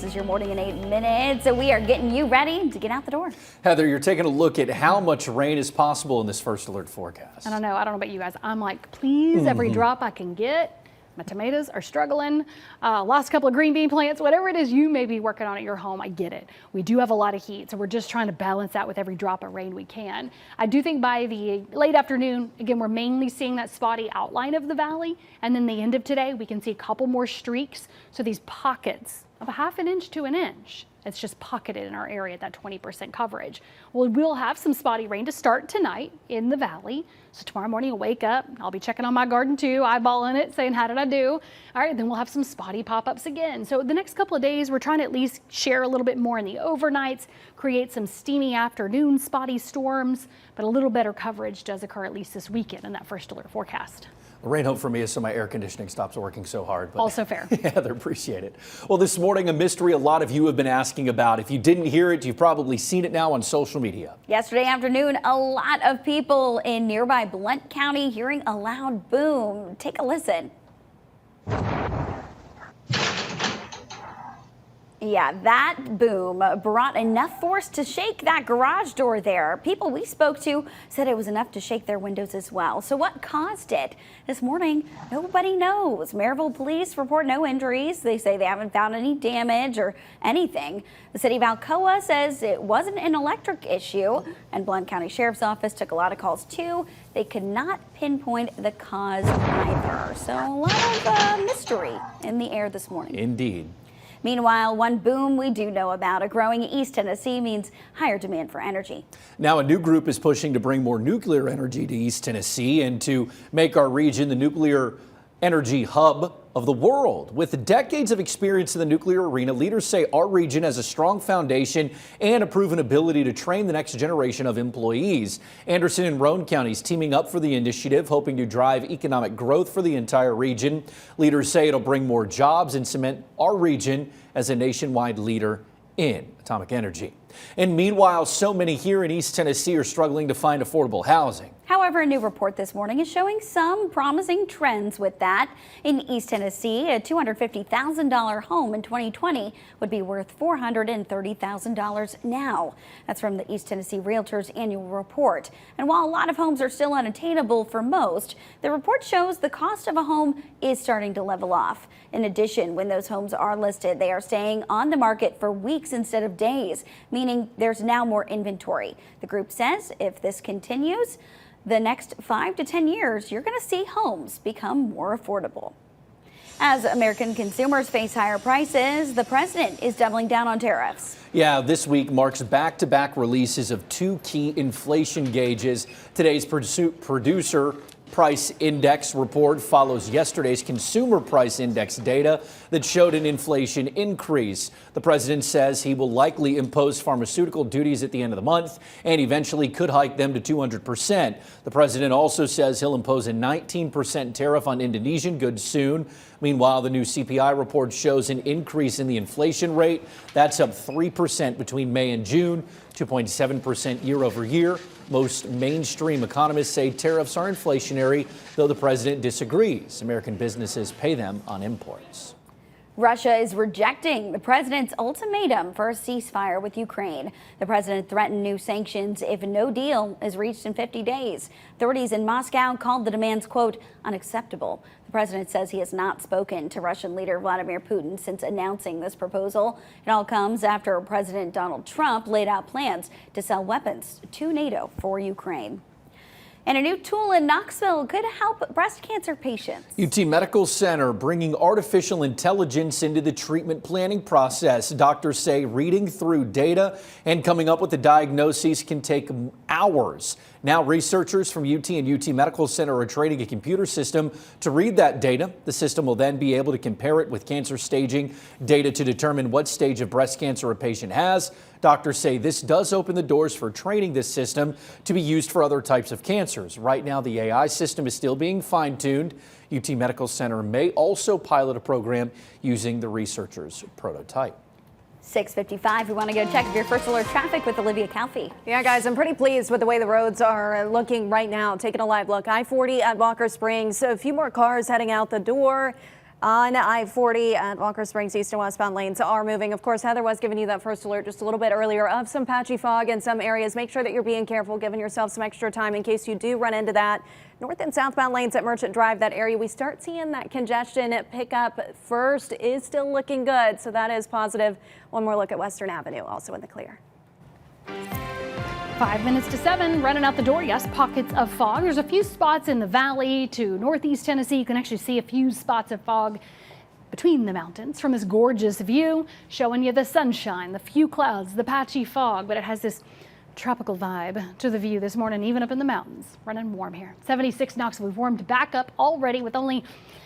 This is your morning in 8 minutes. So we are getting you ready to get out the door. Heather, you're taking a look at how much rain is possible in this first alert forecast. I don't know about you guys. I'm like, please, every drop I can get. My tomatoes are struggling. Lost a couple of green bean plants, whatever it is you may be working on at your home, I get it. We do have a lot of heat, so we're just trying to balance that with every drop of rain we can. I do think by the late afternoon, again, we're mainly seeing that spotty outline of the valley. And then the end of today, we can see a couple more streaks. So these pockets of a half an inch to an inch. It's just pocketed in our area at that 20% coverage. Well, we'll have some spotty rain to start tonight in the valley. So tomorrow morning I'll wake up, I'll be checking on my garden too, eyeballing it, saying, how did I do? All right, then we'll have some spotty pop-ups again. So the next couple of days, we're trying to at least share a little bit more in the overnights, create some steamy afternoon spotty storms, but a little better coverage does occur at least this weekend in that first alert forecast. The rain hope for me is so my air conditioning stops working so hard. But also fair. Heather, appreciate it. Well, this morning, a mystery a lot of you have been asking about. If you didn't hear it, you've probably seen it now on social media. Yesterday afternoon, a lot of people in nearby Blount County hearing a loud boom. Take a listen. Yeah, that boom brought enough force to shake that garage door there. People we spoke to said it was enough to shake their windows as well. So what caused it? This morning, nobody knows. Maryville police report no injuries. They say they haven't found any damage or anything. The city of Alcoa says it wasn't an electric issue, and Blount County Sheriff's Office took a lot of calls too. They could not pinpoint the cause either. So a lot of mystery in the air this morning. Indeed. Meanwhile, one boom we do know about, a growing East Tennessee means higher demand for energy. Now, a new group is pushing to bring more nuclear energy to East Tennessee and to make our region the nuclear energy hub of the world. With decades of experience in the nuclear arena, leaders say our region has a strong foundation and a proven ability to train the next generation of employees. Anderson and Roane counties teaming up for the initiative, hoping to drive economic growth for the entire region. Leaders say it'll bring more jobs and cement our region as a nationwide leader in atomic energy. And meanwhile, so many here in East Tennessee are struggling to find affordable housing. However, a new report this morning is showing some promising trends with that. In East Tennessee, a $250,000 home in 2020 would be worth $430,000 now. That's from the East Tennessee Realtors annual report. And while a lot of homes are still unattainable for most, the report shows the cost of a home is starting to level off. In addition, when those homes are listed, they are staying on the market for weeks instead of days, meaning there's now more inventory. The group says if this continues, the next 5 to 10 years, you're going to see homes become more affordable. As American consumers face higher prices, the president is doubling down on tariffs. Yeah, this week marks back-to-back releases of two key inflation gauges. Today's producer price index report follows yesterday's consumer price index data that showed an inflation increase. The president says he will likely impose pharmaceutical duties at the end of the month and eventually could hike them to 200%. The president also says he'll impose a 19% tariff on Indonesian goods soon. Meanwhile, the new CPI report shows an increase in the inflation rate. That's up 3% between May and June, 2.7% year over year. Most mainstream economists say tariffs are inflationary, though the president disagrees. American businesses pay them on imports. Russia is rejecting the president's ultimatum for a ceasefire with Ukraine. The president threatened new sanctions if no deal is reached in 50 days. Authorities in Moscow called the demands, quote, unacceptable. The president says he has not spoken to Russian leader Vladimir Putin since announcing this proposal. It all comes after President Donald Trump laid out plans to sell weapons to NATO for Ukraine. And a new tool in Knoxville could help breast cancer patients. UT Medical Center bringing artificial intelligence into the treatment planning process. Doctors say reading through data and coming up with the diagnoses can take hours. Now researchers from UT and UT Medical Center are training a computer system to read that data. The system will then be able to compare it with cancer staging data to determine what stage of breast cancer a patient has. Doctors say this does open the doors for training this system to be used for other types of cancers. Right now, the AI system is still being fine-tuned. UT Medical Center may also pilot a program using the researchers' prototype. 6:55. We want to go check your first alert traffic with Olivia Calfee. Yeah, guys, I'm pretty pleased with the way the roads are looking right now. Taking a live look. I-40 at Walker Springs. A few more cars heading out the door. On I-40 at Walker Springs, east and westbound lanes are moving. Of course, Heather was giving you that first alert just a little bit earlier of some patchy fog in some areas. Make sure that you're being careful, giving yourself some extra time in case you do run into that. North and southbound lanes at Merchant Drive, that area, we start seeing that congestion pick up first is still looking good, so that is positive. One more look at Western Avenue, also in the clear. 5 minutes to 7, running out the door. Yes, pockets of fog. There's a few spots in the valley to northeast Tennessee. You can actually see a few spots of fog between the mountains from this gorgeous view, showing you the sunshine, the few clouds, the patchy fog, but it has this tropical vibe to the view this morning, even up in the mountains. Running warm here. 76 Knoxville. We've warmed back up already with only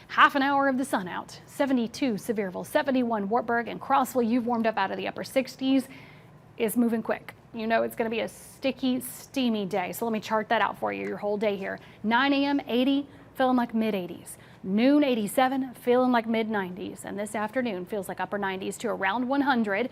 half an hour of the sun out. 72 Sevierville, 71 Wartburg and Crossville. You've warmed up out of the upper 60s. It's moving quick. You know it's going to be a sticky, steamy day. So let me chart that out for you, your whole day here. 9 a.m., 80, feeling like mid-80s. Noon, 87, feeling like mid-90s. And this afternoon feels like upper 90s to around 100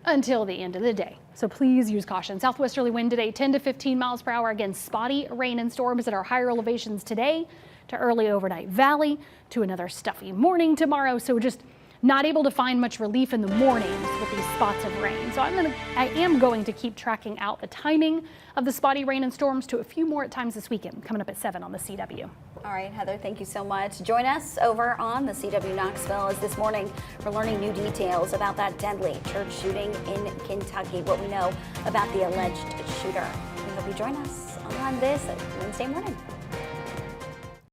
until the end of the day. So please use caution. Southwesterly wind today, 10 to 15 miles per hour. Again, spotty rain and storms at our higher elevations today to early overnight valley to another stuffy morning tomorrow. So just not able to find much relief in the mornings with these spots of rain. So I am going to keep tracking out the timing of the spotty rain and storms to a few more at times this weekend, coming up at 7 on the CW. All right, Heather, thank you so much. Join us over on the CW Knoxville as this morning we're learning new details about that deadly church shooting in Kentucky, what we know about the alleged shooter. We hope you join us on this Wednesday morning.